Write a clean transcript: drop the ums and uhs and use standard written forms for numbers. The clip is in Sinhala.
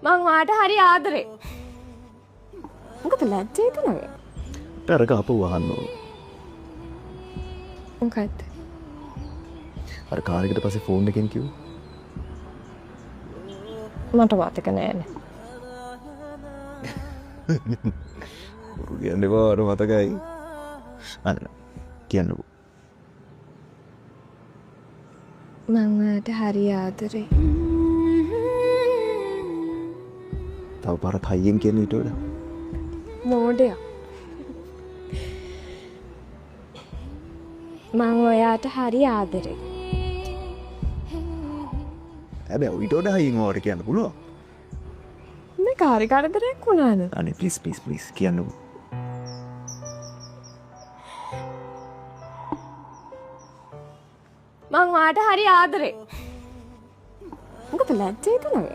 මං වාට හරි ආදරේ. මොකද ලැජ්ජා හිතෙනවද? පෙරක අපව වහන්න ඕන. මොකද්ද? අර කාර් එකට පස්සේ ෆෝන් එකෙන් කිව්වා. මට මතක නෑනේ. බොරු කියන්නේ බාර මතකයි. අන්න කියන්නකෝ. මං වාට හරි ආදරේ. තව පාරක් හයියෙන් කියන ඊට වඩා. මෝඩයා. මං ඔයාට හරි ආදරේ. හැබැයි ඊට වඩා හයියෙන් ඕවට කියන්න පුළුවන්. මේ කාරි කරදරයක් වුණාද? අනේ ප්ලීස් කියන්නකෝ. මං වාට හරි ආදරේ. මොකද ලැජ්ජා හිතෙනවද?